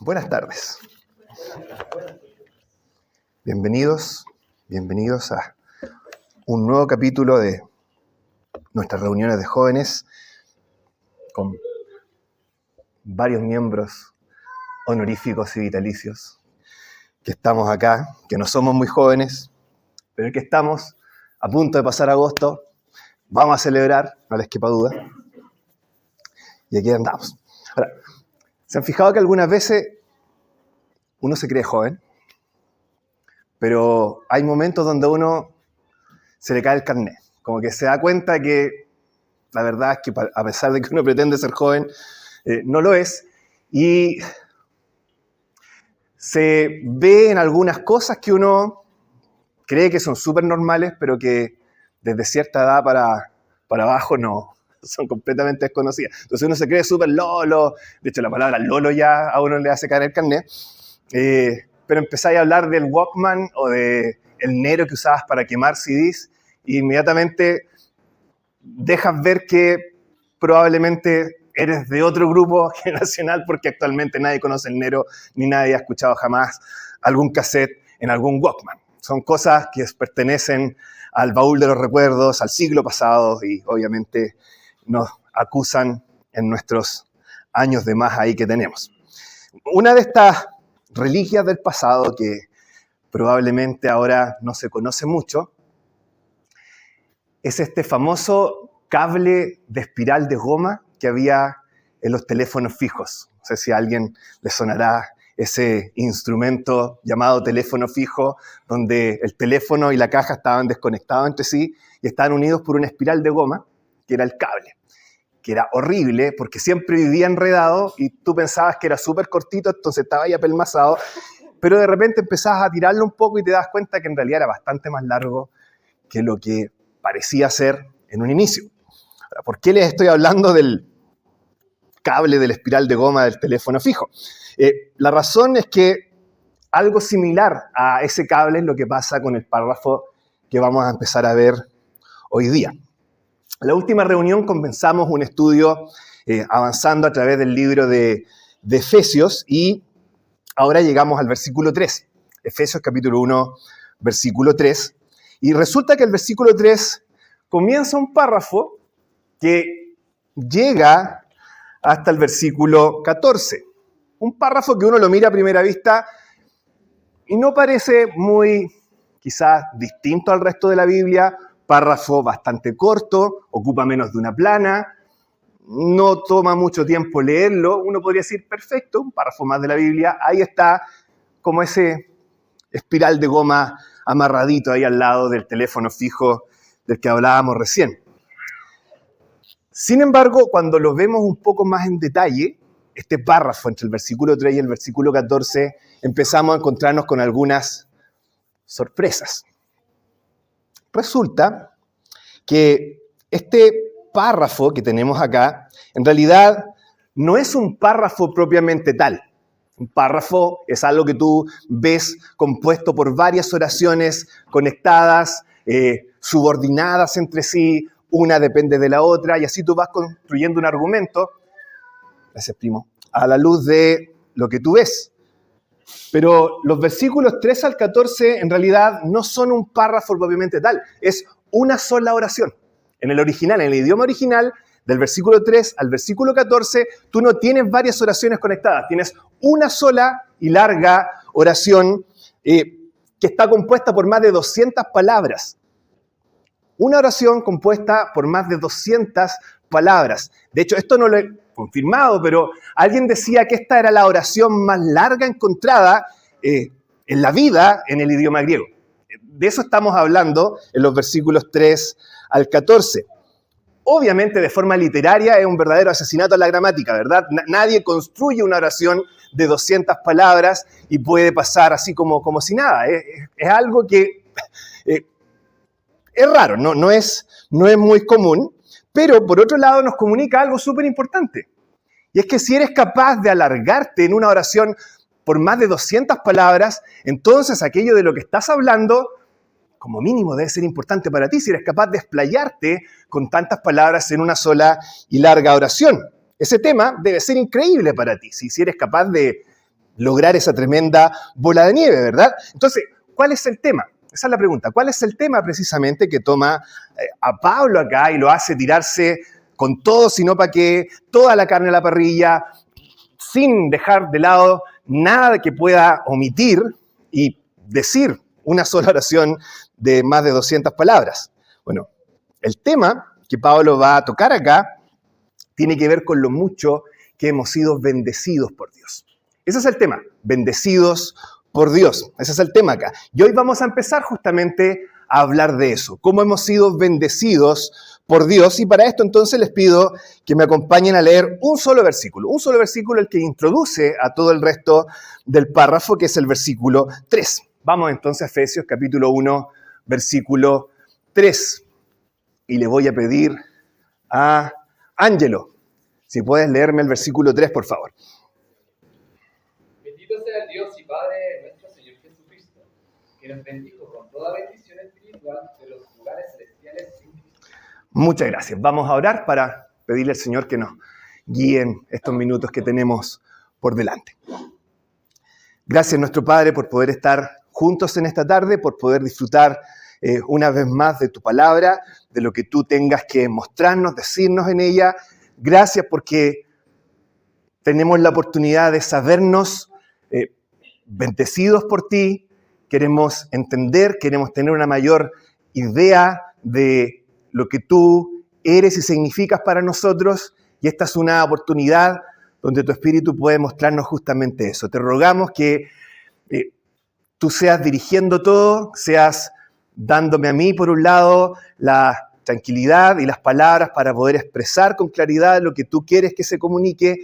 Buenas tardes. Bienvenidos a un nuevo capítulo de nuestras reuniones de jóvenes con varios miembros honoríficos y vitalicios que estamos acá, que no somos muy jóvenes, pero que estamos a punto de pasar agosto. Vamos a celebrar, no les quepa duda. Y aquí andamos. Ahora, ¿se han fijado que algunas veces uno se cree joven? Pero hay momentos donde a uno se le cae el carnet. Como que se da cuenta que la verdad es que a pesar de que uno pretende ser joven, no lo es. Y se ve en algunas cosas que uno cree que son súper normales, pero que desde cierta edad para abajo no, son completamente desconocidas. Entonces uno se cree súper lolo. De hecho, la palabra lolo ya a uno le hace caer el carnet. Pero empezáis a hablar del Walkman o del Nero que usabas para quemar CDs y inmediatamente dejas ver que probablemente eres de otro grupo generacional porque actualmente nadie conoce el Nero ni nadie ha escuchado jamás algún cassette en algún Walkman. Son cosas que pertenecen al baúl de los recuerdos, al siglo pasado y obviamente nos acusan en nuestros años de más ahí que tenemos. Una de estas reliquias del pasado que probablemente ahora no se conoce mucho es este famoso cable de espiral de goma que había en los teléfonos fijos. No sé si a alguien le sonará ese instrumento llamado teléfono fijo, donde el teléfono y la caja estaban desconectados entre sí y estaban unidos por una espiral de goma, que era el cable, que era horrible porque siempre vivía enredado y tú pensabas que era súper cortito, entonces estaba ahí apelmazado, pero de repente empezabas a tirarlo un poco y te das cuenta que en realidad era bastante más largo que lo que parecía ser en un inicio. Ahora, ¿por qué les estoy hablando del cable de la espiral de goma del teléfono fijo? La razón es que algo similar a ese cable es lo que pasa con el párrafo que vamos a empezar a ver hoy día. En la última reunión comenzamos un estudio avanzando a través del libro de Efesios y ahora llegamos al versículo 3. Efesios capítulo 1, versículo 3. Y resulta que el versículo 3 comienza un párrafo que llega hasta el versículo 14. Un párrafo que uno lo mira a primera vista y no parece muy, quizás, distinto al resto de la Biblia. Párrafo bastante corto, ocupa menos de una plana, no toma mucho tiempo leerlo. Uno podría decir, perfecto, un párrafo más de la Biblia. Ahí está como ese espiral de goma amarradito ahí al lado del teléfono fijo del que hablábamos recién. Sin embargo, cuando lo vemos un poco más en detalle, este párrafo entre el versículo 3 y el versículo 14, empezamos a encontrarnos con algunas sorpresas. Resulta que este párrafo que tenemos acá, en realidad no es un párrafo propiamente tal. Un párrafo es algo que tú ves compuesto por varias oraciones conectadas, subordinadas entre sí, una depende de la otra, y así tú vas construyendo un argumento, gracias primo, a la luz de lo que tú ves. Pero los versículos 3 al 14 en realidad no son un párrafo propiamente tal, es una sola oración. En el original, en el idioma original, del versículo 3 al versículo 14, tú no tienes varias oraciones conectadas, tienes una sola y larga oración que está compuesta por más de 200 palabras. Una oración compuesta por más de 200 palabras. De hecho, esto no lo he confirmado, pero alguien decía que esta era la oración más larga encontrada en la vida en el idioma griego. De eso estamos hablando en los versículos 3 al 14. Obviamente, de forma literaria, es un verdadero asesinato a la gramática, ¿verdad? Nadie construye una oración de 200 palabras y puede pasar así como si nada. Es algo que es raro, no es muy común, pero por otro lado nos comunica algo súper importante. Y es que si eres capaz de alargarte en una oración por más de 200 palabras, entonces aquello de lo que estás hablando, como mínimo, debe ser importante para ti si eres capaz de explayarte con tantas palabras en una sola y larga oración. Ese tema debe ser increíble para ti, si eres capaz de lograr esa tremenda bola de nieve, ¿verdad? Entonces, ¿cuál es el tema? Esa es la pregunta. ¿Cuál es el tema precisamente que toma a Pablo acá y lo hace tirarse con todo, sino para que toda la carne a la parrilla, sin dejar de lado nada que pueda omitir y decir una sola oración de más de 200 palabras? Bueno, el tema que Pablo va a tocar acá tiene que ver con lo mucho que hemos sido bendecidos por Dios. Ese es el tema, bendecidos por Dios. Ese es el tema acá. Y hoy vamos a empezar justamente a hablar de eso, cómo hemos sido bendecidos por Dios. Y para esto entonces les pido que me acompañen a leer un solo versículo el que introduce a todo el resto del párrafo, que es el versículo 3. Vamos entonces a Efesios capítulo 1, versículo 3. Y le voy a pedir a Ángelo, si puedes leerme el versículo 3, por favor. Bendito sea el Dios y Padre de nuestro Señor Jesucristo, que nos bendijo con toda bendición espiritual de los lugares celestiales en Cristo. Muchas gracias. Vamos a orar para pedirle al Señor que nos guíe en estos minutos que tenemos por delante. Gracias, nuestro Padre, por poder estar juntos en esta tarde, por poder disfrutar una vez más de tu palabra, de lo que tú tengas que mostrarnos, decirnos en ella. Gracias porque tenemos la oportunidad de sabernos bendecidos por ti. Queremos entender, queremos tener una mayor idea de lo que tú eres y significas para nosotros. Y esta es una oportunidad donde tu Espíritu puede mostrarnos justamente eso. Te rogamos que tú seas dirigiendo todo, seas dándome a mí, por un lado, la tranquilidad y las palabras para poder expresar con claridad lo que tú quieres que se comunique,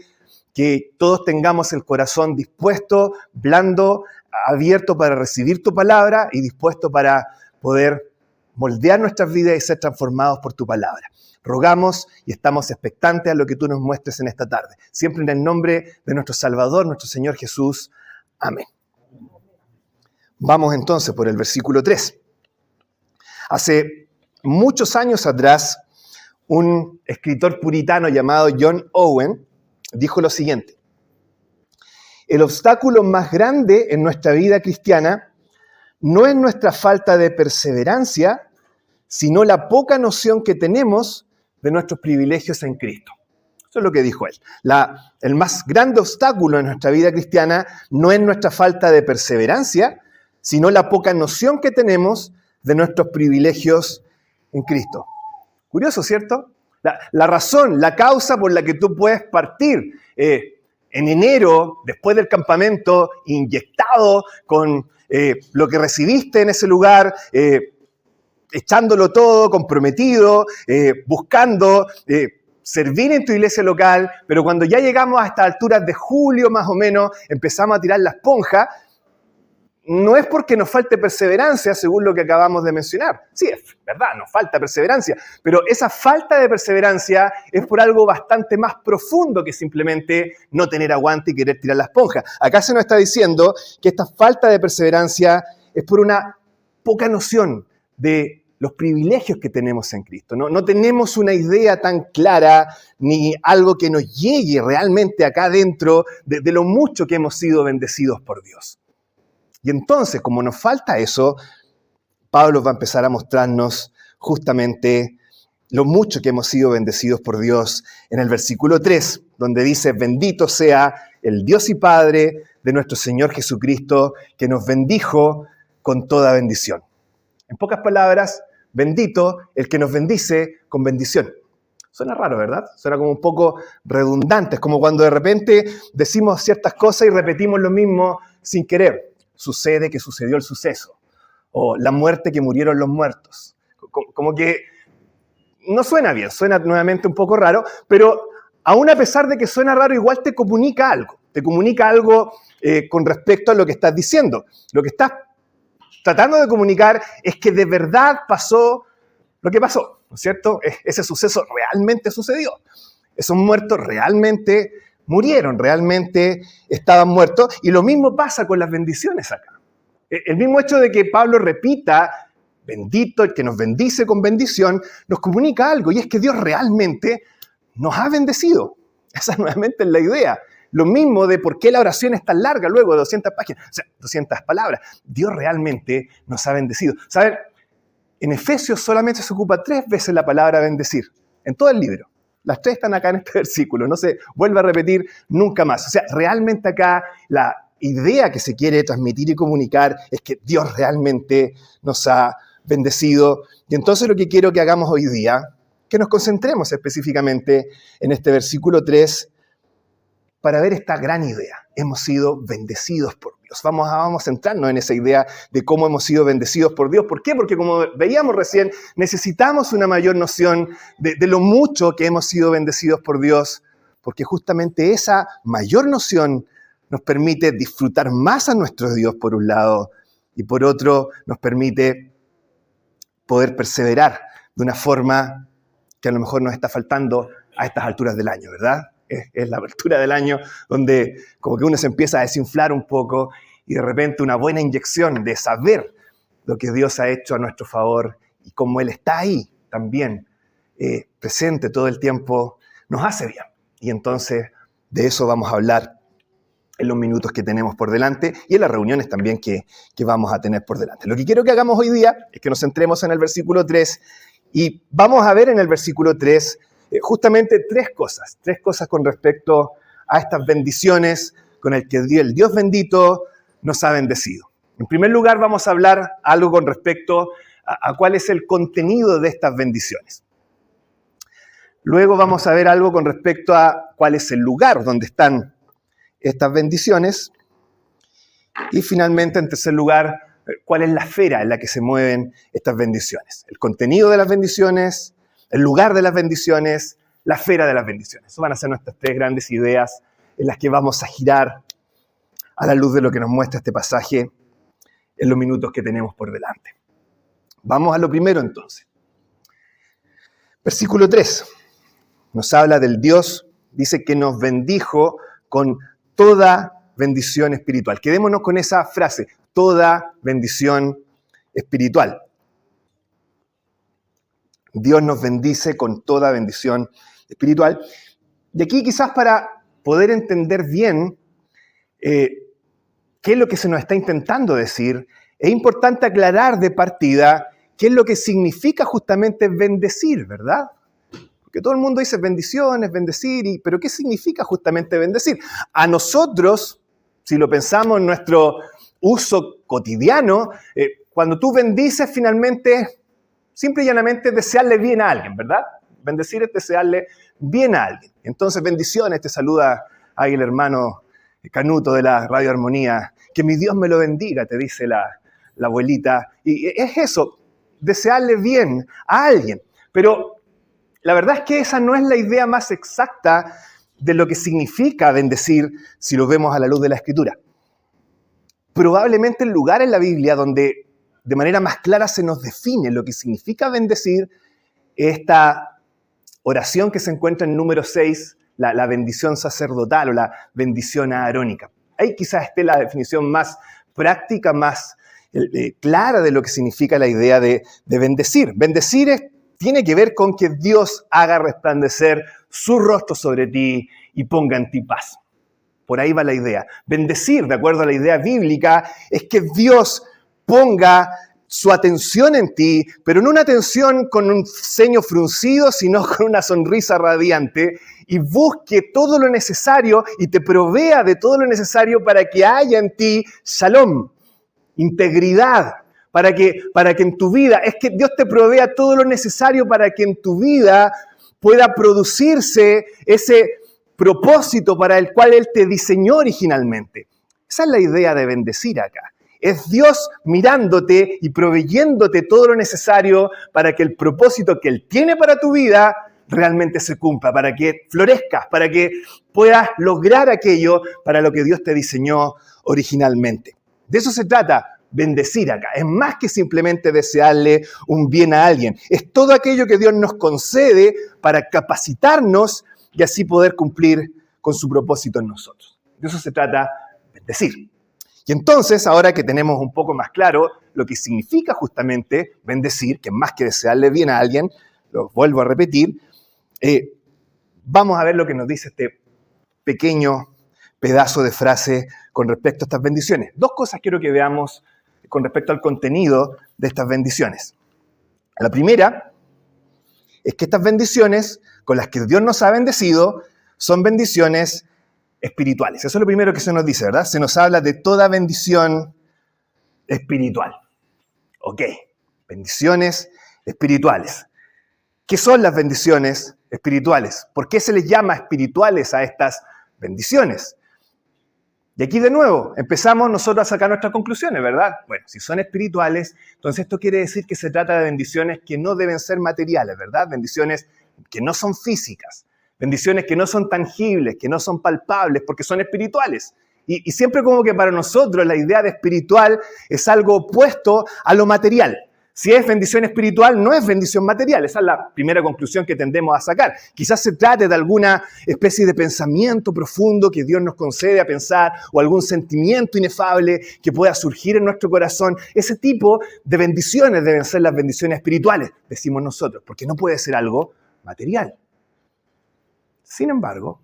que todos tengamos el corazón dispuesto, blando, abierto para recibir tu palabra y dispuesto para poder moldear nuestras vidas y ser transformados por tu palabra. Rogamos y estamos expectantes a lo que tú nos muestres en esta tarde. Siempre en el nombre de nuestro Salvador, nuestro Señor Jesús. Amén. Vamos entonces por el versículo 3. Hace muchos años atrás, un escritor puritano llamado John Owen dijo lo siguiente: el obstáculo más grande en nuestra vida cristiana no es nuestra falta de perseverancia, sino la poca noción que tenemos de nuestros privilegios en Cristo. Eso es lo que dijo él. El más grande obstáculo en nuestra vida cristiana no es nuestra falta de perseverancia, sino la poca noción que tenemos de nuestros privilegios en Cristo. Curioso, ¿cierto? La razón, la causa por la que tú puedes partir en enero, después del campamento, inyectado con lo que recibiste en ese lugar, echándolo todo, comprometido, buscando servir en tu iglesia local, pero cuando ya llegamos a estas alturas de julio más o menos, empezamos a tirar la esponja. No es porque nos falte perseverancia, según lo que acabamos de mencionar. Sí, es verdad, nos falta perseverancia, pero esa falta de perseverancia es por algo bastante más profundo que simplemente no tener aguante y querer tirar la esponja. Acá se nos está diciendo que esta falta de perseverancia es por una poca noción de los privilegios que tenemos en Cristo. No tenemos una idea tan clara ni algo que nos llegue realmente acá dentro de lo mucho que hemos sido bendecidos por Dios. Y entonces, como nos falta eso, Pablo va a empezar a mostrarnos justamente lo mucho que hemos sido bendecidos por Dios en el versículo 3, donde dice: bendito sea el Dios y Padre de nuestro Señor Jesucristo, que nos bendijo con toda bendición. En pocas palabras, bendito el que nos bendice con bendición. Suena raro, ¿verdad? Suena como un poco redundante. Es como cuando de repente decimos ciertas cosas y repetimos lo mismo sin querer. Sucede que sucedió el suceso, o la muerte que murieron los muertos. Como que no suena bien, suena nuevamente un poco raro, pero aún a pesar de que suena raro, igual te comunica algo con respecto a lo que estás diciendo. Lo que estás tratando de comunicar es que de verdad pasó lo que pasó, ¿no es cierto? Ese suceso realmente sucedió. Esos muertos realmente murieron, realmente estaban muertos. Y lo mismo pasa con las bendiciones acá. El mismo hecho de que Pablo repita, bendito el que nos bendice con bendición, nos comunica algo, y es que Dios realmente nos ha bendecido. Esa nuevamente es la idea. lo mismo de por qué la oración es tan larga luego de 200 páginas, o sea, 200 palabras. Dios realmente nos ha bendecido. ¿Saben? En Efesios solamente se ocupa 3 veces la palabra bendecir, en todo el libro. Las 3 están acá en este versículo, no se vuelve a repetir nunca más. O sea, realmente acá la idea que se quiere transmitir y comunicar es que Dios realmente nos ha bendecido. Y entonces lo que quiero que hagamos hoy día, que nos concentremos específicamente en este versículo 3 para ver esta gran idea. Hemos sido bendecidos por Dios. Vamos a centrarnos en esa idea de cómo hemos sido bendecidos por Dios. ¿Por qué? Porque como veíamos recién, necesitamos una mayor noción de lo mucho que hemos sido bendecidos por Dios, porque justamente esa mayor noción nos permite disfrutar más a nuestro Dios por un lado y por otro nos permite poder perseverar de una forma que a lo mejor nos está faltando a estas alturas del año, ¿verdad? Es la apertura del año donde como que uno se empieza a desinflar un poco y de repente una buena inyección de saber lo que Dios ha hecho a nuestro favor y cómo Él está ahí también presente todo el tiempo, nos hace bien. Y entonces de eso vamos a hablar en los minutos que tenemos por delante y en las reuniones también que vamos a tener por delante. Lo que quiero que hagamos hoy día es que nos centremos en el versículo 3 y vamos a ver en el versículo 3 justamente 3 cosas con respecto a estas bendiciones con el que el Dios bendito nos ha bendecido. En primer lugar, vamos a hablar algo con respecto a cuál es el contenido de estas bendiciones. Luego vamos a ver algo con respecto a cuál es el lugar donde están estas bendiciones. Y finalmente, en tercer lugar, cuál es la esfera en la que se mueven estas bendiciones. El contenido de las bendiciones, el lugar de las bendiciones, la esfera de las bendiciones. Esas van a ser nuestras 3 grandes ideas en las que vamos a girar a la luz de lo que nos muestra este pasaje en los minutos que tenemos por delante. Vamos a lo primero entonces. Versículo 3 nos habla del Dios, dice que nos bendijo con toda bendición espiritual. Quedémonos con esa frase, toda bendición espiritual. Dios nos bendice con toda bendición espiritual. Y aquí quizás para poder entender bien qué es lo que se nos está intentando decir, es importante aclarar de partida qué es lo que significa justamente bendecir, ¿verdad? Porque todo el mundo dice bendiciones, bendecir, pero ¿qué significa justamente bendecir? A nosotros, si lo pensamos en nuestro uso cotidiano, cuando tú bendices finalmente simple y llanamente desearle bien a alguien, ¿verdad? Bendecir es desearle bien a alguien. Entonces, bendiciones, te saluda ahí el hermano Canuto de la Radio Armonía. Que mi Dios me lo bendiga, te dice la abuelita. Y es eso, desearle bien a alguien. Pero la verdad es que esa no es la idea más exacta de lo que significa bendecir si lo vemos a la luz de la Escritura. Probablemente el lugar en la Biblia donde de manera más clara se nos define lo que significa bendecir esta oración que se encuentra en número 6, la bendición sacerdotal o la bendición aarónica. Ahí quizás esté la definición más práctica, más clara de lo que significa la idea de bendecir. Bendecir tiene que ver con que Dios haga resplandecer su rostro sobre ti y ponga en ti paz. Por ahí va la idea. Bendecir, de acuerdo a la idea bíblica, es que Dios ponga su atención en ti, pero no una atención con un ceño fruncido, sino con una sonrisa radiante, y busque todo lo necesario y te provea de todo lo necesario para que haya en ti shalom, integridad, para que en tu vida, es que Dios te provea todo lo necesario para que en tu vida pueda producirse ese propósito para el cual Él te diseñó originalmente. Esa es la idea de bendecir acá. Es Dios mirándote y proveyéndote todo lo necesario para que el propósito que Él tiene para tu vida realmente se cumpla, para que florezcas, para que puedas lograr aquello para lo que Dios te diseñó originalmente. De eso se trata bendecir acá. Es más que simplemente desearle un bien a alguien. Es todo aquello que Dios nos concede para capacitarnos y así poder cumplir con su propósito en nosotros. De eso se trata bendecir. Y entonces, ahora que tenemos un poco más claro lo que significa justamente bendecir, que más que desearle bien a alguien, lo vuelvo a repetir, vamos a ver lo que nos dice este pequeño pedazo de frase con respecto a estas bendiciones. Dos cosas quiero que veamos con respecto al contenido de estas bendiciones. La primera es que estas bendiciones con las que Dios nos ha bendecido son bendiciones espirituales. Eso es lo primero que se nos dice, ¿verdad? Se nos habla de toda bendición espiritual. Ok, bendiciones espirituales. ¿Qué son las bendiciones espirituales? ¿Por qué se les llama espirituales a estas bendiciones? Y aquí de nuevo empezamos nosotros a sacar nuestras conclusiones, ¿verdad? Bueno, si son espirituales, entonces esto quiere decir que se trata de bendiciones que no deben ser materiales, ¿verdad? Bendiciones que no son físicas, bendiciones que no son tangibles, que no son palpables, porque son espirituales. Y siempre como que para nosotros la idea de espiritual es algo opuesto a lo material. Si es bendición espiritual, no es bendición material. Esa es la primera conclusión que tendemos a sacar. Quizás se trate de alguna especie de pensamiento profundo que Dios nos concede a pensar o algún sentimiento inefable que pueda surgir en nuestro corazón. Ese tipo de bendiciones deben ser las bendiciones espirituales, decimos nosotros, porque no puede ser algo material. Sin embargo,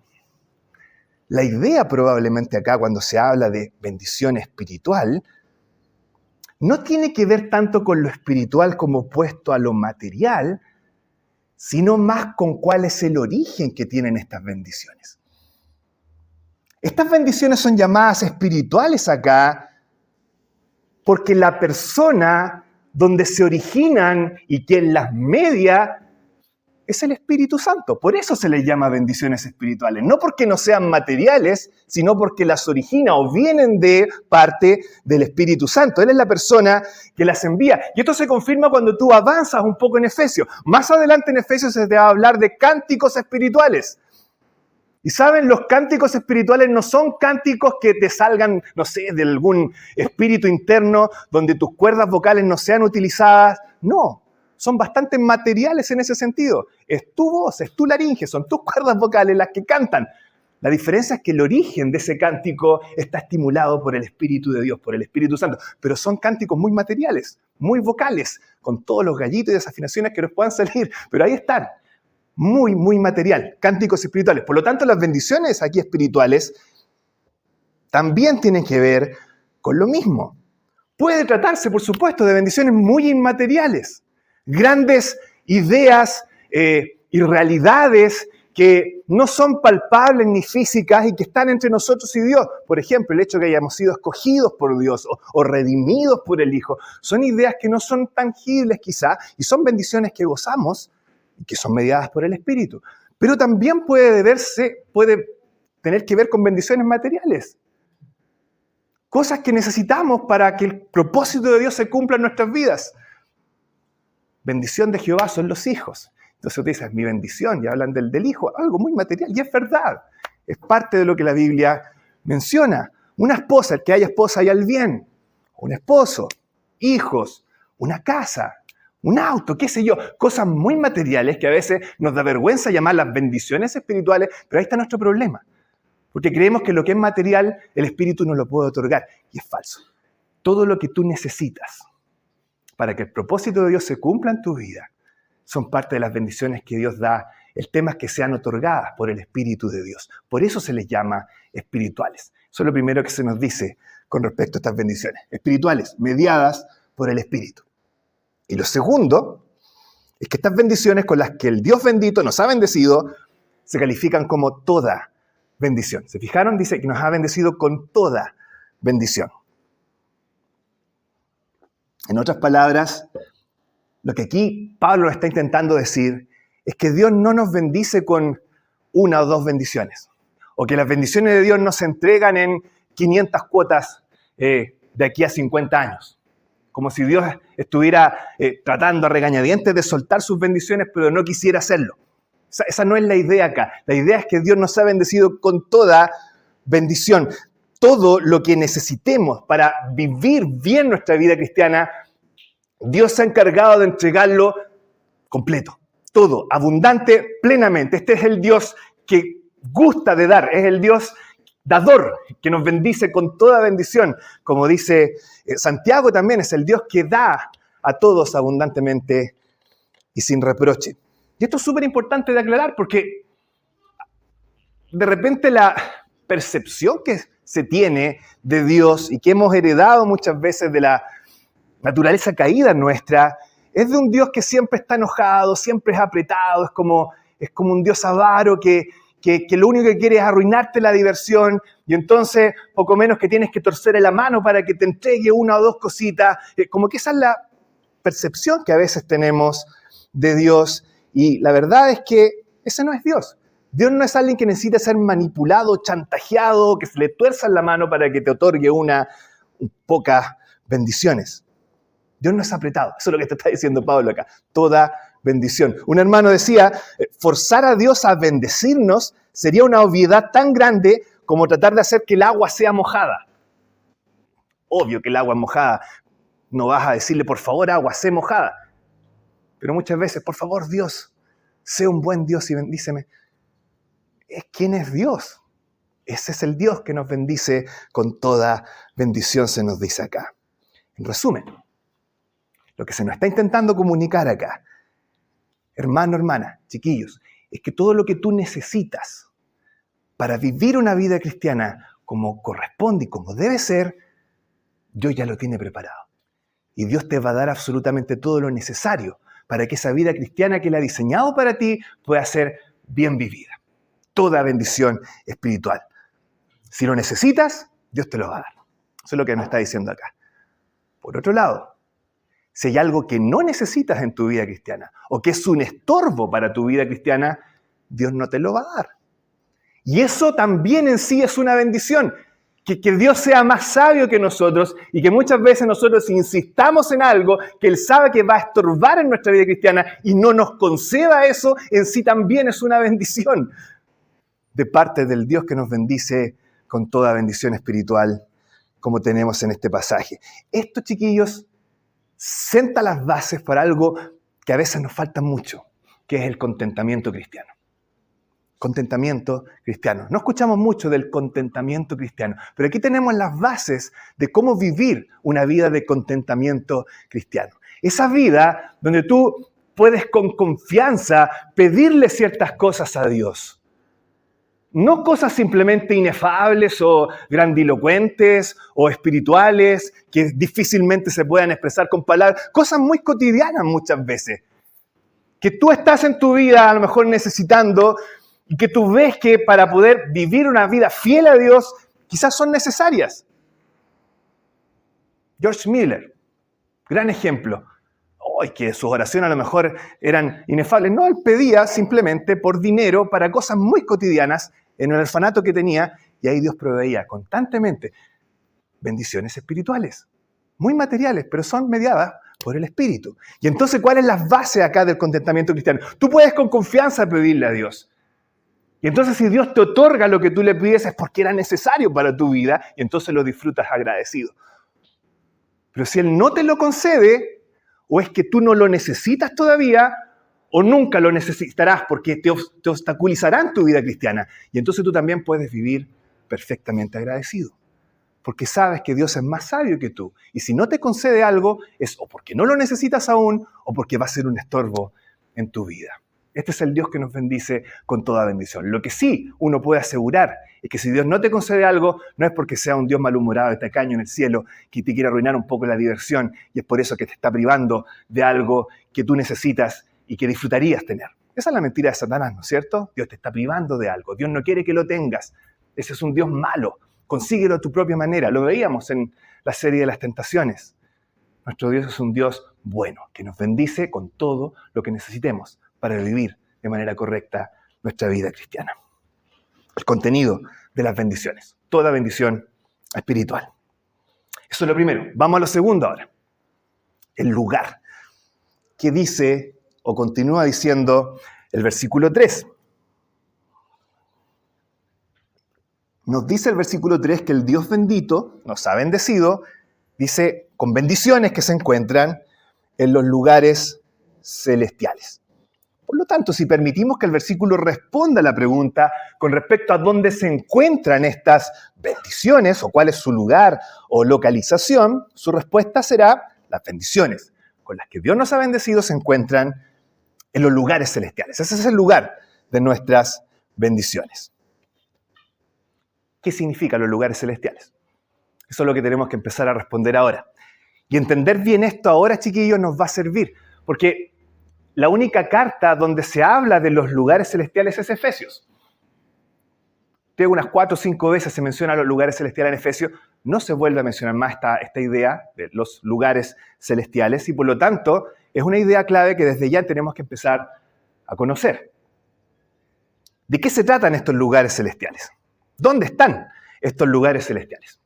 la idea probablemente acá cuando se habla de bendición espiritual no tiene que ver tanto con lo espiritual como opuesto a lo material, sino más con cuál es el origen que tienen estas bendiciones. Estas bendiciones son llamadas espirituales acá porque la persona donde se originan y quien las media es el Espíritu Santo. Por eso se les llama bendiciones espirituales. No porque no sean materiales, sino porque las origina o vienen de parte del Espíritu Santo. Él es la persona que las envía. Y esto se confirma cuando tú avanzas un poco en Efesios. Más adelante en Efesios se te va a hablar de cánticos espirituales. Y saben, los cánticos espirituales no son cánticos que te salgan, no sé, de algún espíritu interno donde tus cuerdas vocales no sean utilizadas. No. Son bastante materiales en ese sentido. Es tu voz, es tu laringe, son tus cuerdas vocales las que cantan. La diferencia es que el origen de ese cántico está estimulado por el Espíritu de Dios, por el Espíritu Santo. Pero son cánticos muy materiales, muy vocales, con todos los gallitos y desafinaciones que nos puedan salir. Pero ahí están, muy, muy material, cánticos espirituales. Por lo tanto, las bendiciones aquí espirituales también tienen que ver con lo mismo. Puede tratarse, por supuesto, de bendiciones muy inmateriales. Grandes ideas y realidades que no son palpables ni físicas y que están entre nosotros y Dios. Por ejemplo, el hecho de que hayamos sido escogidos por Dios o redimidos por el Hijo. Son ideas que no son tangibles quizá y son bendiciones que gozamos y que son mediadas por el Espíritu. Pero también puede tener que ver con bendiciones materiales. Cosas que necesitamos para que el propósito de Dios se cumpla en nuestras vidas. Bendición de Jehová son los hijos. Entonces tú dices, mi bendición, y hablan del hijo, algo muy material, y es verdad. Es parte de lo que la Biblia menciona. Una esposa, el que haya esposa haya el bien. Un esposo, hijos, una casa, un auto, qué sé yo. Cosas muy materiales que a veces nos da vergüenza llamar las bendiciones espirituales, pero ahí está nuestro problema. Porque creemos que lo que es material, el Espíritu no lo puede otorgar. Y es falso. Todo lo que tú necesitas para que el propósito de Dios se cumpla en tu vida, son parte de las bendiciones que Dios da. El tema es que sean otorgadas por el Espíritu de Dios. Por eso se les llama espirituales. Eso es lo primero que se nos dice con respecto a estas bendiciones. Espirituales, mediadas por el Espíritu. Y lo segundo es que estas bendiciones con las que el Dios bendito nos ha bendecido, se califican como toda bendición. ¿Se fijaron? Dice que nos ha bendecido con toda bendición. En otras palabras, lo que aquí Pablo está intentando decir es que Dios no nos bendice con una o dos bendiciones, o que las bendiciones de Dios no se entregan en 500 cuotas de aquí a 50 años, como si Dios estuviera tratando a regañadientes de soltar sus bendiciones, pero no quisiera hacerlo. Esa no es la idea acá. La idea es que Dios nos ha bendecido con toda bendición. Todo lo que necesitemos para vivir bien nuestra vida cristiana, Dios se ha encargado de entregarlo completo, todo, abundante, plenamente. Este es el Dios que gusta de dar, es el Dios dador, que nos bendice con toda bendición. Como dice Santiago también, es el Dios que da a todos abundantemente y sin reproche. Y esto es súper importante de aclarar porque de repente percepción que se tiene de Dios y que hemos heredado muchas veces de la naturaleza caída nuestra, es de un Dios que siempre está enojado, siempre es apretado, es como un Dios avaro que lo único que quiere es arruinarte la diversión, y entonces poco menos que tienes que torcerle la mano para que te entregue una o dos cositas. Como que esa es la percepción que a veces tenemos de Dios, y la verdad es que ese no es Dios. Dios no es alguien que necesita ser manipulado, chantajeado, que se le tuerzan la mano para que te otorgue pocas bendiciones. Dios no es apretado. Eso es lo que te está diciendo Pablo acá. Toda bendición. Un hermano decía, forzar a Dios a bendecirnos sería una obviedad tan grande como tratar de hacer que el agua sea mojada. Obvio que el agua es mojada. No vas a decirle, por favor, agua, sé mojada. Pero muchas veces, por favor, Dios, sé un buen Dios y bendíceme. ¿Quién es Dios? Ese es el Dios que nos bendice con toda bendición, se nos dice acá. En resumen, lo que se nos está intentando comunicar acá, hermano, hermana, chiquillos, es que todo lo que tú necesitas para vivir una vida cristiana como corresponde y como debe ser, Dios ya lo tiene preparado. Y Dios te va a dar absolutamente todo lo necesario para que esa vida cristiana que Él ha diseñado para ti pueda ser bien vivida. Toda bendición espiritual. Si lo necesitas, Dios te lo va a dar. Eso es lo que nos está diciendo acá. Por otro lado, si hay algo que no necesitas en tu vida cristiana o que es un estorbo para tu vida cristiana, Dios no te lo va a dar. Y eso también en sí es una bendición. Que Dios sea más sabio que nosotros y que muchas veces nosotros insistamos en algo que Él sabe que va a estorbar en nuestra vida cristiana y no nos conceda eso, en sí también es una bendición de parte del Dios que nos bendice con toda bendición espiritual, como tenemos en este pasaje. Esto, chiquillos, sienta las bases para algo que a veces nos falta mucho, que es el contentamiento cristiano. Contentamiento cristiano. No escuchamos mucho del contentamiento cristiano, pero aquí tenemos las bases de cómo vivir una vida de contentamiento cristiano. Esa vida donde tú puedes con confianza pedirle ciertas cosas a Dios. No cosas simplemente inefables o grandilocuentes o espirituales que difícilmente se puedan expresar con palabras. Cosas muy cotidianas muchas veces. Que tú estás en tu vida a lo mejor necesitando y que tú ves que para poder vivir una vida fiel a Dios quizás son necesarias. George Miller, gran ejemplo. Que sus oraciones a lo mejor eran inefables. No, él pedía simplemente por dinero para cosas muy cotidianas en el orfanato que tenía, y ahí Dios proveía constantemente bendiciones espirituales, muy materiales, pero son mediadas por el Espíritu. Y entonces, ¿cuál es la base acá del contentamiento cristiano? Tú puedes con confianza pedirle a Dios. Y entonces, si Dios te otorga lo que tú le pides, es porque era necesario para tu vida, y entonces lo disfrutas agradecido. Pero si Él no te lo concede, o es que tú no lo necesitas todavía, o nunca lo necesitarás porque te obstaculizarán tu vida cristiana. Y entonces tú también puedes vivir perfectamente agradecido. Porque sabes que Dios es más sabio que tú. Y si no te concede algo, es o porque no lo necesitas aún, o porque va a ser un estorbo en tu vida. Este es el Dios que nos bendice con toda bendición. Lo que sí uno puede asegurar es que si Dios no te concede algo, no es porque sea un Dios malhumorado y tacaño en el cielo que te quiere arruinar un poco la diversión y es por eso que te está privando de algo que tú necesitas y que disfrutarías tener. Esa es la mentira de Satanás, ¿no es cierto? Dios te está privando de algo. Dios no quiere que lo tengas. Ese es un Dios malo. Consíguelo a tu propia manera. Lo veíamos en la serie de las tentaciones. Nuestro Dios es un Dios bueno, que nos bendice con todo lo que necesitemos para vivir de manera correcta nuestra vida cristiana. El contenido de las bendiciones. Toda bendición espiritual. Eso es lo primero. Vamos a lo segundo ahora. El lugar. ¿Qué dice o continúa diciendo el versículo 3? Nos dice el versículo 3 que el Dios bendito nos ha bendecido, dice, con bendiciones que se encuentran en los lugares celestiales. Por lo tanto, si permitimos que el versículo responda a la pregunta con respecto a dónde se encuentran estas bendiciones o cuál es su lugar o localización, su respuesta será las bendiciones con las que Dios nos ha bendecido se encuentran en los lugares celestiales. Ese es el lugar de nuestras bendiciones. ¿Qué significan los lugares celestiales? Eso es lo que tenemos que empezar a responder ahora. Y entender bien esto ahora, chiquillos, nos va a servir. Porque la única carta donde se habla de los lugares celestiales es Efesios. Unas 4 o 5 veces se menciona los lugares celestiales en Efesios. No se vuelve a mencionar más esta idea de los lugares celestiales. Y por lo tanto, es una idea clave que desde ya tenemos que empezar a conocer. ¿De qué se tratan estos lugares celestiales? ¿Dónde están estos lugares celestiales?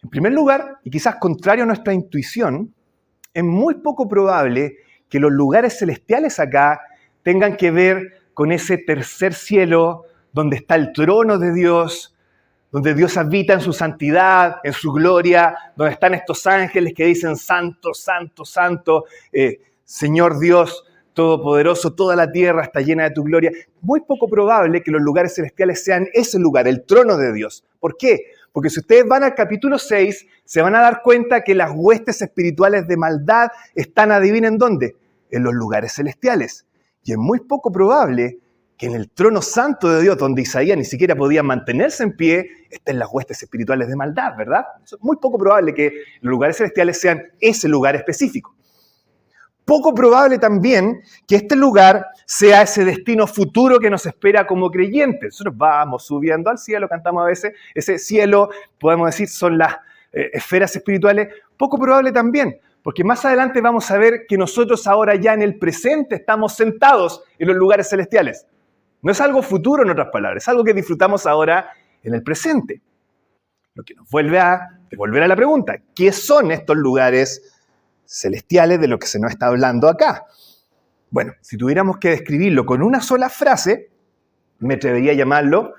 En primer lugar, y quizás contrario a nuestra intuición, es muy poco probable que los lugares celestiales acá tengan que ver con ese tercer cielo donde está el trono de Dios, donde Dios habita en su santidad, en su gloria, donde están estos ángeles que dicen santo, santo, santo, Señor Dios Todopoderoso, toda la tierra está llena de tu gloria. Muy poco probable que los lugares celestiales sean ese lugar, el trono de Dios. ¿Por qué? Porque si ustedes van al capítulo 6, se van a dar cuenta que las huestes espirituales de maldad están, adivinen dónde, en los lugares celestiales. Y es muy poco probable que en el trono santo de Dios, donde Isaías ni siquiera podía mantenerse en pie, estén las huestes espirituales de maldad, ¿verdad? Es muy poco probable que los lugares celestiales sean ese lugar específico. Poco probable también que este lugar sea ese destino futuro que nos espera como creyentes. Nosotros vamos subiendo al cielo, cantamos a veces, ese cielo, podemos decir, son las esferas espirituales. Poco probable también, porque más adelante vamos a ver que nosotros ahora ya en el presente estamos sentados en los lugares celestiales. No es algo futuro, en otras palabras, es algo que disfrutamos ahora en el presente. Lo que nos vuelve a devolver a la pregunta, ¿qué son estos lugares celestiales de lo que se nos está hablando acá? Bueno, si tuviéramos que describirlo con una sola frase, me atrevería a llamarlo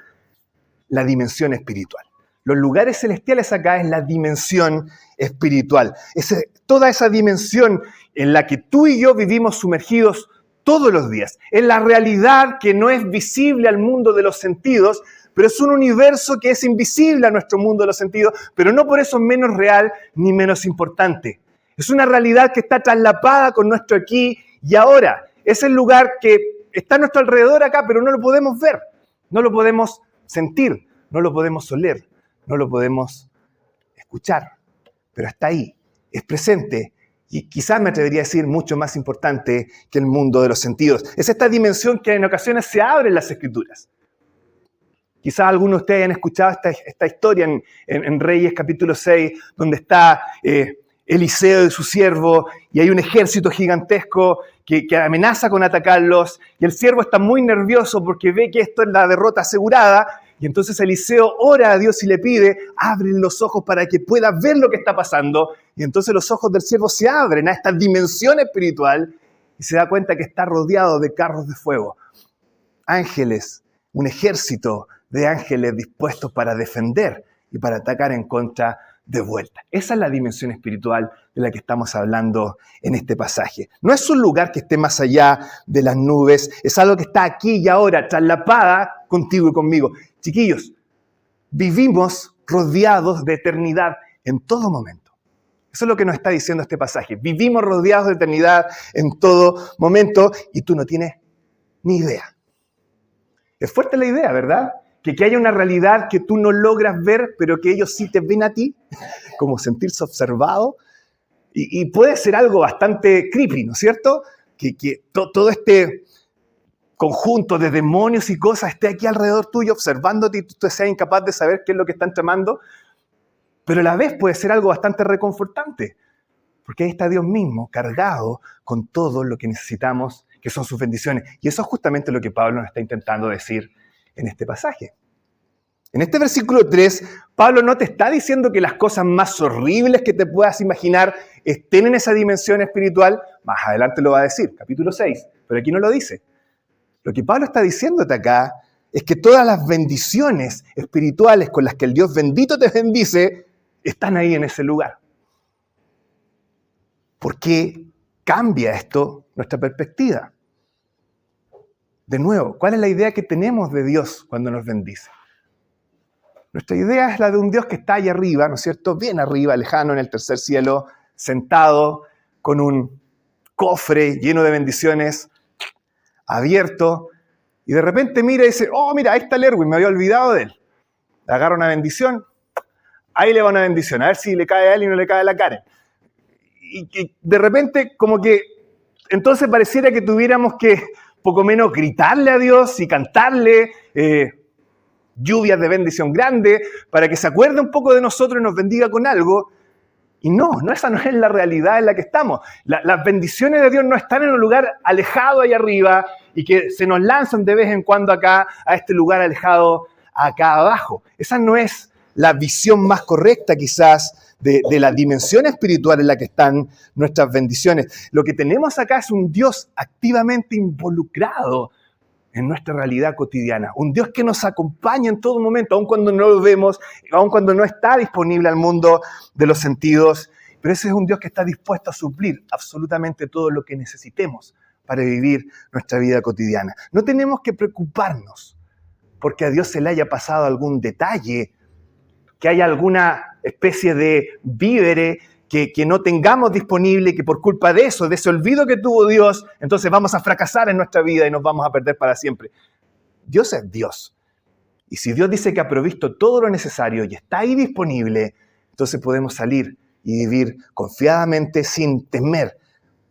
la dimensión espiritual. Los lugares celestiales acá es la dimensión espiritual. Es toda esa dimensión en la que tú y yo vivimos sumergidos todos los días. Es la realidad que no es visible al mundo de los sentidos, pero es un universo que es invisible a nuestro mundo de los sentidos, pero no por eso es menos real ni menos importante. Es una realidad que está traslapada con nuestro aquí y ahora. Es el lugar que está a nuestro alrededor acá, pero no lo podemos ver, no lo podemos sentir, no lo podemos oler, no lo podemos escuchar, pero está ahí, es presente y quizás me atrevería a decir mucho más importante que el mundo de los sentidos. Es esta dimensión que en ocasiones se abre en las Escrituras. Quizás algunos de ustedes hayan escuchado esta historia en Reyes capítulo 6, donde está Eliseo y su siervo, y hay un ejército gigantesco que amenaza con atacarlos, y el siervo está muy nervioso porque ve que esto es la derrota asegurada, y entonces Eliseo ora a Dios y le pide, abre los ojos para que pueda ver lo que está pasando, y entonces los ojos del siervo se abren a esta dimensión espiritual, y se da cuenta que está rodeado de carros de fuego, ángeles, un ejército de ángeles dispuestos para defender y para atacar en contra de vuelta. Esa es la dimensión espiritual de la que estamos hablando en este pasaje. No es un lugar que esté más allá de las nubes, es algo que está aquí y ahora, traslapada contigo y conmigo. Chiquillos, vivimos rodeados de eternidad en todo momento. Eso es lo que nos está diciendo este pasaje. Vivimos rodeados de eternidad en todo momento y tú no tienes ni idea. Es fuerte la idea, ¿verdad? Que haya una realidad que tú no logras ver, pero que ellos sí te ven a ti, como sentirse observado. Y puede ser algo bastante creepy, ¿no es cierto? Que todo este conjunto de demonios y cosas esté aquí alrededor tuyo observándote y tú seas incapaz de saber qué es lo que están tramando. Pero a la vez puede ser algo bastante reconfortante, porque ahí está Dios mismo cargado con todo lo que necesitamos, que son sus bendiciones. Y eso es justamente lo que Pablo nos está intentando decir en este pasaje. En este versículo 3, Pablo no te está diciendo que las cosas más horribles que te puedas imaginar estén en esa dimensión espiritual. Más adelante lo va a decir, capítulo 6, pero aquí no lo dice. Lo que Pablo está diciéndote acá es que todas las bendiciones espirituales con las que el Dios bendito te bendice están ahí en ese lugar. ¿Por qué cambia esto nuestra perspectiva? De nuevo, ¿cuál es la idea que tenemos de Dios cuando nos bendice? Nuestra idea es la de un Dios que está allá arriba, ¿no es cierto? Bien arriba, lejano, en el tercer cielo, sentado con un cofre lleno de bendiciones, abierto, y de repente mira y dice, oh, mira, ahí está el Erwin, me había olvidado de él. le agarra una bendición, ahí le va una bendición, a ver si le cae a él y no le cae a la Karen. Y de repente, como que, entonces pareciera que tuviéramos que, poco menos, gritarle a Dios y cantarle lluvias de bendición grande para que se acuerde un poco de nosotros y nos bendiga con algo. Y no, esa no es la realidad en la que estamos. Las bendiciones de Dios no están en un lugar alejado ahí arriba y que se nos lanzan de vez en cuando acá a este lugar alejado acá abajo. Esa no es la visión más correcta quizás de la dimensión espiritual en la que están nuestras bendiciones. Lo que tenemos acá es un Dios activamente involucrado en nuestra realidad cotidiana. Un Dios que nos acompaña en todo momento, aun cuando no lo vemos, aun cuando no está disponible al mundo de los sentidos. Pero ese es un Dios que está dispuesto a suplir absolutamente todo lo que necesitemos para vivir nuestra vida cotidiana. No tenemos que preocuparnos porque a Dios se le haya pasado algún detalle, que haya alguna especie de vívere que no tengamos disponible y que por culpa de eso, de ese olvido que tuvo Dios, entonces vamos a fracasar en nuestra vida y nos vamos a perder para siempre. Dios es Dios. Y si Dios dice que ha provisto todo lo necesario y está ahí disponible, entonces podemos salir y vivir confiadamente sin temer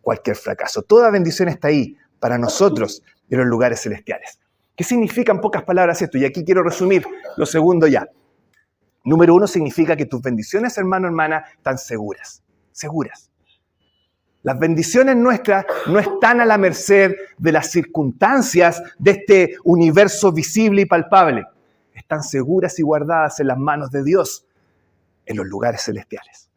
cualquier fracaso. Toda bendición está ahí para nosotros en los lugares celestiales. ¿Qué significa en pocas palabras esto? Y aquí quiero resumir lo segundo ya. Número 1 significa que tus bendiciones, hermano, hermana, están seguras. Seguras. Las bendiciones nuestras no están a la merced de las circunstancias de este universo visible y palpable. Están seguras y guardadas en las manos de Dios, en los lugares celestiales.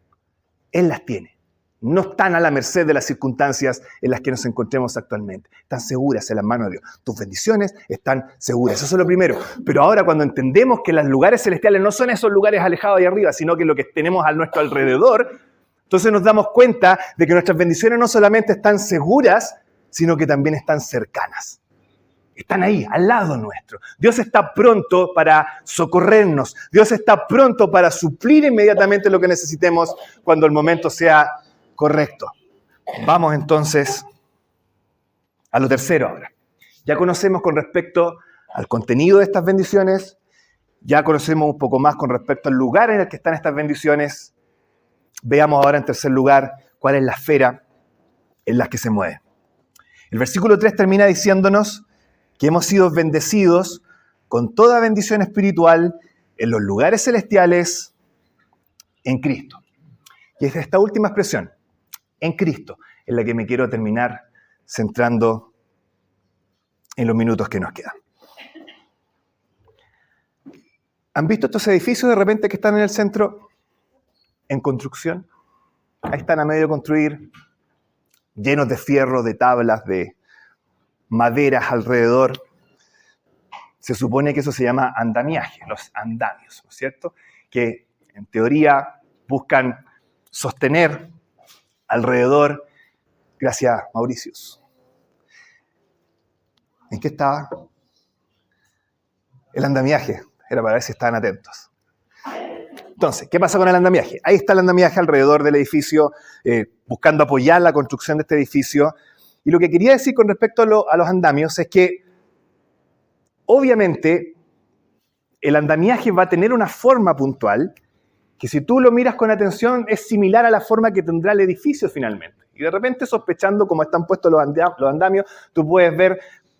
Él las tiene. No están a la merced de las circunstancias en las que nos encontremos actualmente. Están seguras en las manos de Dios. Tus bendiciones están seguras. Eso es lo primero. Pero ahora cuando entendemos que los lugares celestiales no son esos lugares alejados ahí arriba, sino que lo que tenemos a nuestro alrededor, entonces nos damos cuenta de que nuestras bendiciones no solamente están seguras, sino que también están cercanas. Están ahí, al lado nuestro. Dios está pronto para socorrernos. Dios está pronto para suplir inmediatamente lo que necesitemos cuando el momento sea correcto. Vamos entonces a lo tercero ahora. Ya conocemos con respecto al contenido de estas bendiciones, ya conocemos un poco más con respecto al lugar en el que están estas bendiciones. Veamos ahora en tercer lugar cuál es la esfera en la que se mueve. El versículo 3 termina diciéndonos que hemos sido bendecidos con toda bendición espiritual en los lugares celestiales en Cristo. Y es esta última expresión, en Cristo, en la que me quiero terminar centrando en los minutos que nos quedan. ¿Han visto estos edificios de repente que están en el centro en construcción? Ahí están a medio de construir, llenos de fierro, de tablas, de maderas alrededor. Se supone que eso se llama andamiaje, los andamios, ¿no es cierto? Que en teoría buscan sostener alrededor. Gracias, Mauricius. ¿En qué estaba? El andamiaje. Era para ver si estaban atentos. Entonces, ¿qué pasa con el andamiaje? Ahí está el andamiaje alrededor del edificio, buscando apoyar la construcción de este edificio. Y lo que quería decir con respecto a los andamios es que, obviamente, el andamiaje va a tener una forma puntual que si tú lo miras con atención es similar a la forma que tendrá el edificio finalmente. Y de repente, sospechando cómo están puestos los andamios, tú puedes ver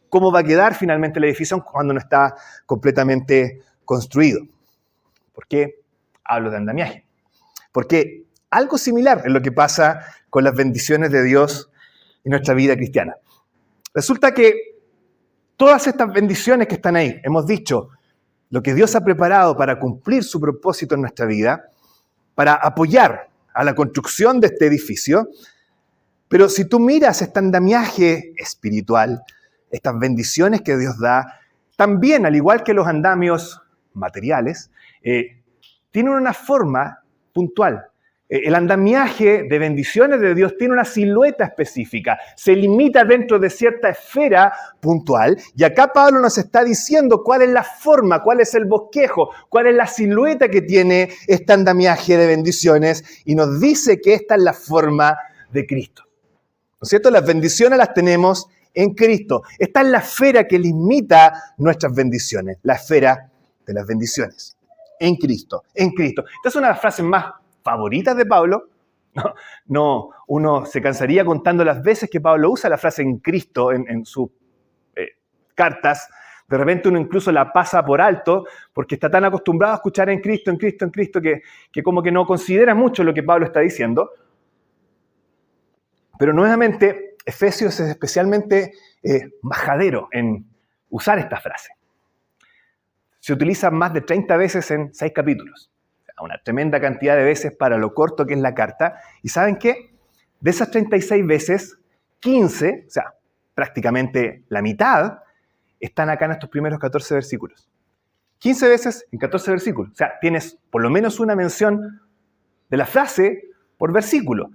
cómo va a quedar finalmente el edificio cuando no está completamente construido. ¿Por qué hablo de andamiaje? Porque algo similar es lo que pasa con las bendiciones de Dios en nuestra vida cristiana. Resulta que todas estas bendiciones que están ahí, hemos dicho, lo que Dios ha preparado para cumplir su propósito en nuestra vida, para apoyar a la construcción de este edificio, pero si tú miras este andamiaje espiritual, estas bendiciones que Dios da, también, al igual que los andamios materiales, tienen una forma puntual. El andamiaje de bendiciones de Dios tiene una silueta específica, se limita dentro de cierta esfera puntual, y acá Pablo nos está diciendo cuál es la forma, cuál es el bosquejo, cuál es la silueta que tiene este andamiaje de bendiciones, y nos dice que esta es la forma de Cristo. ¿No es cierto? Las bendiciones las tenemos en Cristo. Esta es la esfera que limita nuestras bendiciones, la esfera de las bendiciones. en Cristo, en Cristo. Esta es una de las frases más favoritas de Pablo. No, uno se cansaría contando las veces que Pablo usa la frase en Cristo en sus cartas. De repente uno incluso la pasa por alto porque está tan acostumbrado a escuchar en Cristo, en Cristo, en Cristo, que como que no considera mucho lo que Pablo está diciendo. Pero nuevamente, Efesios es especialmente majadero en usar esta frase. Se utiliza más de 30 veces en 6 capítulos. Una tremenda cantidad de veces para lo corto que es la carta. ¿Y saben qué? De esas 36 veces, 15, o sea, prácticamente la mitad, están acá en estos primeros 14 versículos. 15 veces en 14 versículos. O sea, tienes por lo menos una mención de la frase por versículo.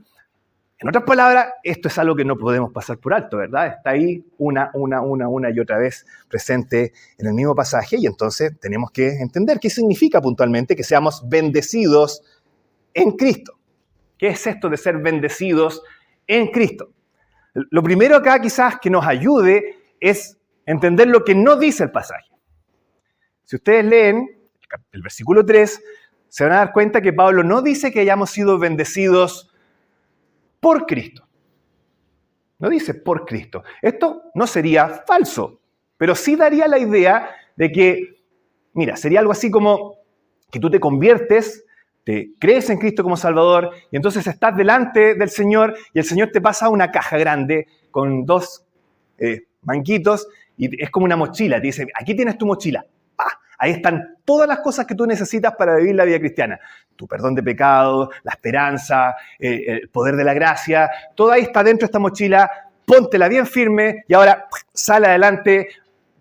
En otras palabras, esto es algo que no podemos pasar por alto, ¿verdad? Está ahí una y otra vez presente en el mismo pasaje y entonces tenemos que entender qué significa puntualmente que seamos bendecidos en Cristo. ¿Qué es esto de ser bendecidos en Cristo? Lo primero acá quizás que nos ayude es entender lo que no dice el pasaje. Si ustedes leen el versículo 3, se van a dar cuenta que Pablo no dice que hayamos sido bendecidos por Cristo. No dice por Cristo. Esto no sería falso, pero sí daría la idea de que, mira, sería algo así como que tú te conviertes, te crees en Cristo como Salvador y entonces estás delante del Señor y el Señor te pasa una caja grande con 2 manquitos y es como una mochila. Te dice, aquí tienes tu mochila. Ahí están todas las cosas que tú necesitas para vivir la vida cristiana. Tu perdón de pecados, la esperanza, el poder de la gracia. Todo ahí está dentro de esta mochila. Póntela bien firme y ahora sale adelante.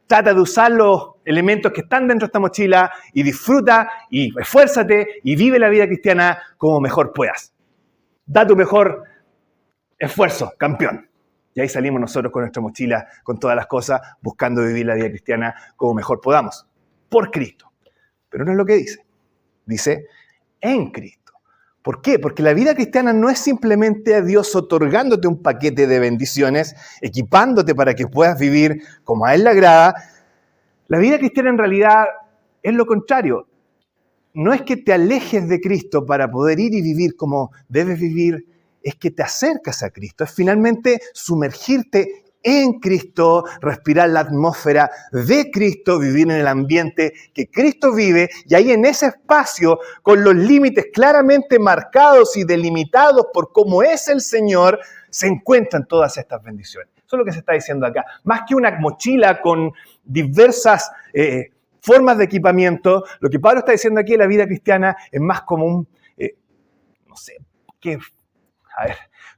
Trata de usar los elementos que están dentro de esta mochila y disfruta y esfuérzate y vive la vida cristiana como mejor puedas. Da tu mejor esfuerzo, campeón. Y ahí salimos nosotros con nuestra mochila, con todas las cosas, buscando vivir la vida cristiana como mejor podamos. Por Cristo. Pero no es lo que dice. Dice, en Cristo. ¿Por qué? Porque la vida cristiana no es simplemente a Dios otorgándote un paquete de bendiciones, equipándote para que puedas vivir como a Él le agrada. La vida cristiana en realidad es lo contrario. No es que te alejes de Cristo para poder ir y vivir como debes vivir, es que te acercas a Cristo. Es finalmente sumergirte en Cristo, respirar la atmósfera de Cristo, vivir en el ambiente que Cristo vive, y ahí en ese espacio, con los límites claramente marcados y delimitados por cómo es el Señor, se encuentran todas estas bendiciones. Eso es lo que se está diciendo acá. Más que una mochila con diversas formas de equipamiento, lo que Pablo está diciendo aquí en la vida cristiana es más como un,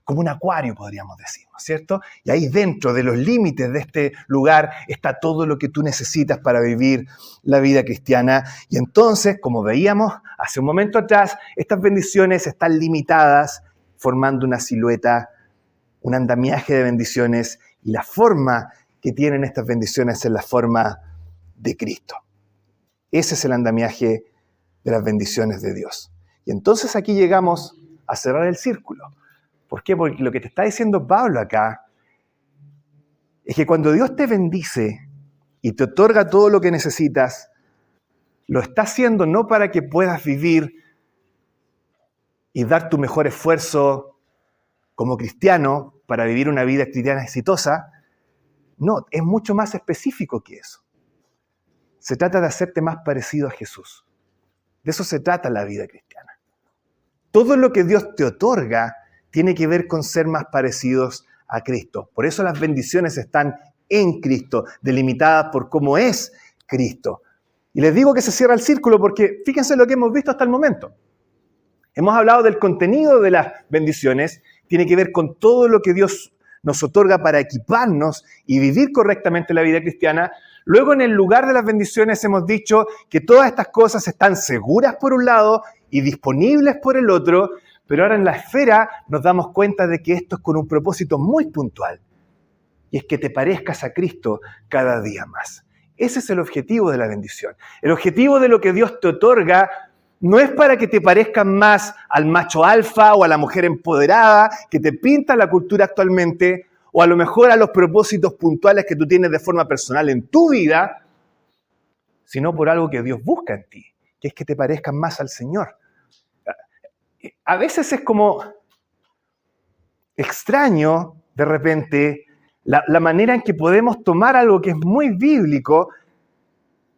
como un acuario, podríamos decir, ¿no es cierto? Y ahí dentro de los límites de este lugar está todo lo que tú necesitas para vivir la vida cristiana. Y entonces, como veíamos hace un momento atrás, estas bendiciones están limitadas, formando una silueta, un andamiaje de bendiciones, y la forma que tienen estas bendiciones es la forma de Cristo. Ese es el andamiaje de las bendiciones de Dios. Y entonces aquí llegamos a cerrar el círculo. ¿Por qué? Porque lo que te está diciendo Pablo acá es que cuando Dios te bendice y te otorga todo lo que necesitas, lo está haciendo no para que puedas vivir y dar tu mejor esfuerzo como cristiano para vivir una vida cristiana exitosa. No, es mucho más específico que eso. Se trata de hacerte más parecido a Jesús. De eso se trata la vida cristiana. Todo lo que Dios te otorga tiene que ver con ser más parecidos a Cristo. Por eso las bendiciones están en Cristo, delimitadas por cómo es Cristo. Y les digo que se cierra el círculo porque fíjense lo que hemos visto hasta el momento. Hemos hablado del contenido de las bendiciones, tiene que ver con todo lo que Dios nos otorga para equiparnos y vivir correctamente la vida cristiana. Luego, en el lugar de las bendiciones, hemos dicho que todas estas cosas están seguras por un lado y disponibles por el otro, pero ahora en la esfera nos damos cuenta de que esto es con un propósito muy puntual, y es que te parezcas a Cristo cada día más. Ese es el objetivo de la bendición. El objetivo de lo que Dios te otorga no es para que te parezcan más al macho alfa o a la mujer empoderada que te pinta la cultura actualmente, o a lo mejor a los propósitos puntuales que tú tienes de forma personal en tu vida, sino por algo que Dios busca en ti. que es que te parezcas más al Señor. A veces es como extraño, de repente, la manera en que podemos tomar algo que es muy bíblico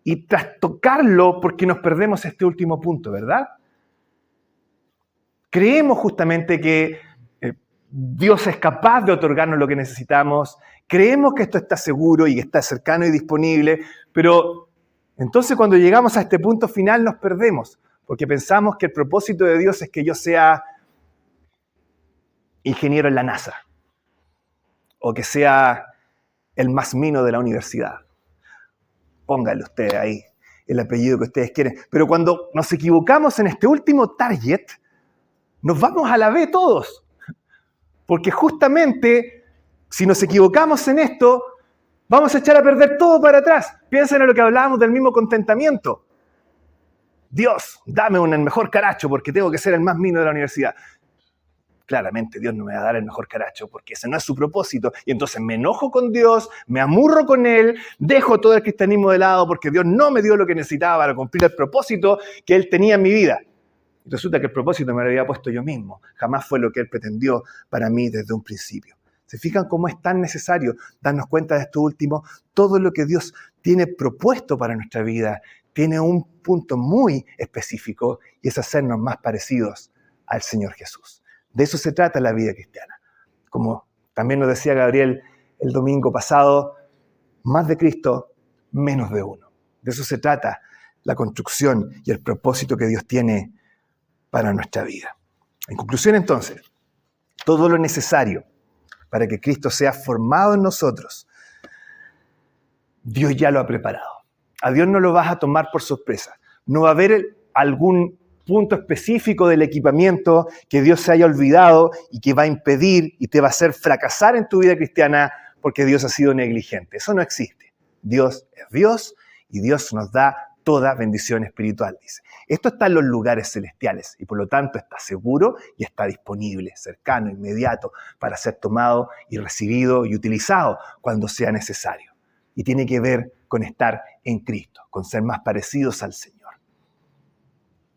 y trastocarlo porque nos perdemos este último punto, ¿verdad? Creemos justamente que Dios es capaz de otorgarnos lo que necesitamos, creemos que esto está seguro y que está cercano y disponible, pero entonces cuando llegamos a este punto final nos perdemos, porque pensamos que el propósito de Dios es que yo sea ingeniero en la NASA, o que sea el más mino de la universidad. Pónganle ustedes ahí el apellido que ustedes quieren. Pero cuando nos equivocamos en este último target, nos vamos a la B todos. Porque justamente, si nos equivocamos en esto, vamos a echar a perder todo para atrás. Piensen en lo que hablábamos del mismo contentamiento. Dios, dame un mejor caracho porque tengo que ser el más mino de la universidad. Claramente Dios no me va a dar el mejor caracho porque ese no es su propósito. Y entonces me enojo con Dios, me amurro con Él, dejo todo el cristianismo de lado porque Dios no me dio lo que necesitaba para cumplir el propósito que Él tenía en mi vida. Y resulta que el propósito me lo había puesto yo mismo. Jamás fue lo que Él pretendió para mí desde un principio. ¿Se fijan cómo es tan necesario darnos cuenta de esto último? Todo lo que Dios tiene propuesto para nuestra vida tiene un punto muy específico y es hacernos más parecidos al Señor Jesús. De eso se trata la vida cristiana. Como también nos decía Gabriel el domingo pasado, más de Cristo, menos de uno. De eso se trata la construcción y el propósito que Dios tiene para nuestra vida. En conclusión, entonces, todo lo necesario para que Cristo sea formado en nosotros, Dios ya lo ha preparado. A Dios no lo vas a tomar por sorpresa. No va a haber algún punto específico del equipamiento que Dios se haya olvidado y que va a impedir y te va a hacer fracasar en tu vida cristiana porque Dios ha sido negligente. Eso no existe. Dios es Dios y Dios nos da toda bendición espiritual, dice. Esto está en los lugares celestiales y por lo tanto está seguro y está disponible, cercano, inmediato, para ser tomado y recibido y utilizado cuando sea necesario. Y tiene que ver con estar en Cristo, con ser más parecidos al Señor.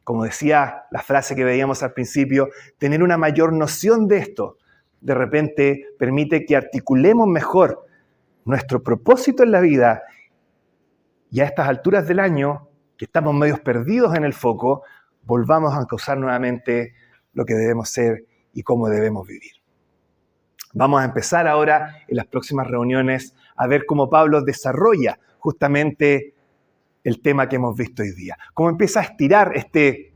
Como decía la frase que veíamos al principio, tener una mayor noción de esto de repente permite que articulemos mejor nuestro propósito en la vida y a estas alturas del año, que estamos medios perdidos en el foco, volvamos a causar nuevamente lo que debemos ser y cómo debemos vivir. Vamos a empezar ahora en las próximas reuniones a ver cómo Pablo desarrolla justamente el tema que hemos visto hoy día. Cómo empieza a estirar este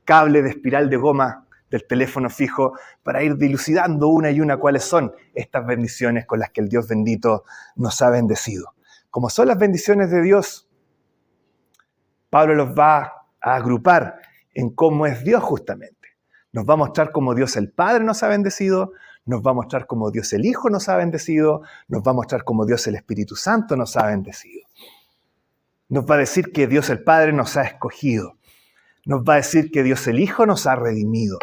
cable de espiral de goma del teléfono fijo para ir dilucidando una y una cuáles son estas bendiciones con las que el Dios bendito nos ha bendecido. Como son las bendiciones de Dios, Pablo los va a agrupar en cómo es Dios justamente. Nos va a mostrar cómo Dios el Padre nos ha bendecido, nos va a mostrar cómo Dios el Hijo nos ha bendecido, nos va a mostrar cómo Dios el Espíritu Santo nos ha bendecido. Nos va a decir que Dios el Padre nos ha escogido. Nos va a decir que Dios el Hijo nos ha redimido.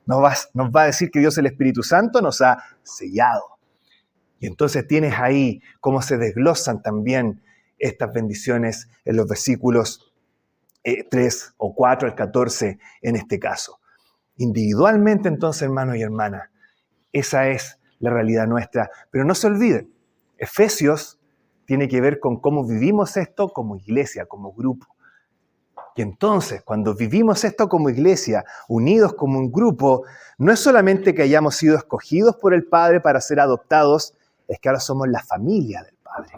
Nos va a decir que Dios el Espíritu Santo nos ha sellado. Y entonces tienes ahí cómo se desglosan también estas bendiciones en los versículos 3 o 4 al 14 en este caso. Individualmente entonces, hermanos y hermanas, esa es la realidad nuestra. Pero no se olviden, Efesios tiene que ver con cómo vivimos esto como iglesia, como grupo. Y entonces, cuando vivimos esto como iglesia, unidos como un grupo, no es solamente que hayamos sido escogidos por el Padre para ser adoptados, es que ahora somos la familia del Padre.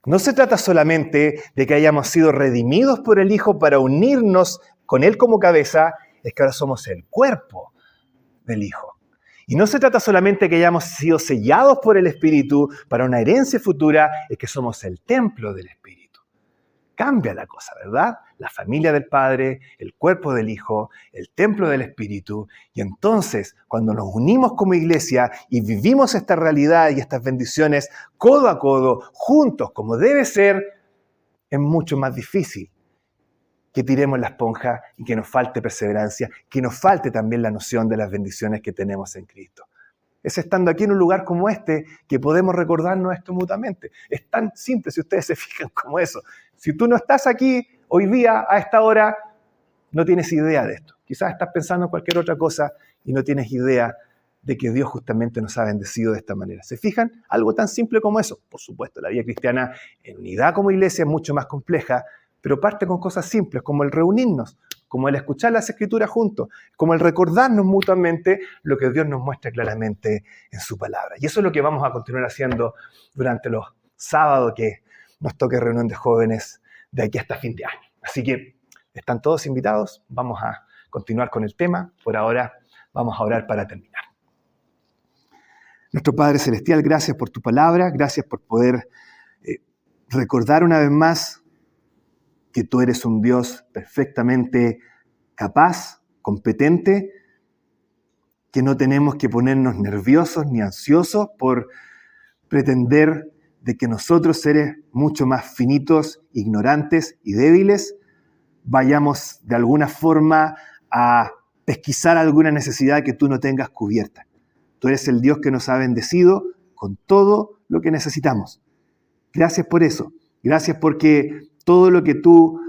No se trata solamente de que hayamos sido redimidos por el Hijo para unirnos con Él como cabeza, es que ahora somos el cuerpo del Hijo. Y no se trata solamente de que hayamos sido sellados por el Espíritu para una herencia futura, es que somos el templo del Espíritu. Cambia la cosa, ¿verdad? La familia del Padre, el cuerpo del Hijo, el templo del Espíritu. Y entonces, cuando nos unimos como iglesia y vivimos esta realidad y estas bendiciones codo a codo, juntos, como debe ser, es mucho más difícil que tiremos la esponja y que nos falte perseverancia, que nos falte también la noción de las bendiciones que tenemos en Cristo. Es estando aquí en un lugar como este que podemos recordarnos esto mutuamente. Es tan simple si ustedes se fijan como eso. Si tú no estás aquí, hoy día, a esta hora, no tienes idea de esto. Quizás estás pensando en cualquier otra cosa y no tienes idea de que Dios justamente nos ha bendecido de esta manera. ¿Se fijan? Algo tan simple como eso. Por supuesto, la vida cristiana en unidad como iglesia es mucho más compleja, pero parte con cosas simples, como el reunirnos, como el escuchar las Escrituras juntos, como el recordarnos mutuamente lo que Dios nos muestra claramente en su palabra. Y eso es lo que vamos a continuar haciendo durante los sábados que nos toque reunión de jóvenes de aquí hasta fin de año. Así que están todos invitados, vamos a continuar con el tema. Por ahora vamos a orar para terminar. Nuestro Padre Celestial, gracias por tu palabra, gracias por poder recordar una vez más que tú eres un Dios perfectamente capaz, competente, que no tenemos que ponernos nerviosos ni ansiosos por pretender de que nosotros, seres mucho más finitos, ignorantes y débiles, vayamos de alguna forma a pesquisar alguna necesidad que tú no tengas cubierta. Tú eres el Dios que nos ha bendecido con todo lo que necesitamos. Gracias por eso. Gracias porque todo lo que tú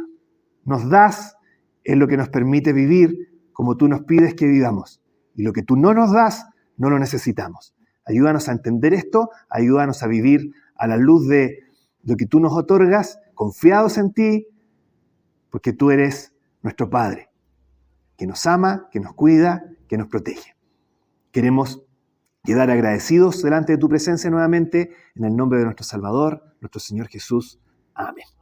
nos das es lo que nos permite vivir como tú nos pides que vivamos. Y lo que tú no nos das, no lo necesitamos. Ayúdanos a entender esto, ayúdanos a vivir a la luz de lo que tú nos otorgas, confiados en ti, porque tú eres nuestro Padre, que nos ama, que nos cuida, que nos protege. Queremos quedar agradecidos delante de tu presencia nuevamente, en el nombre de nuestro Salvador, nuestro Señor Jesús. Amén.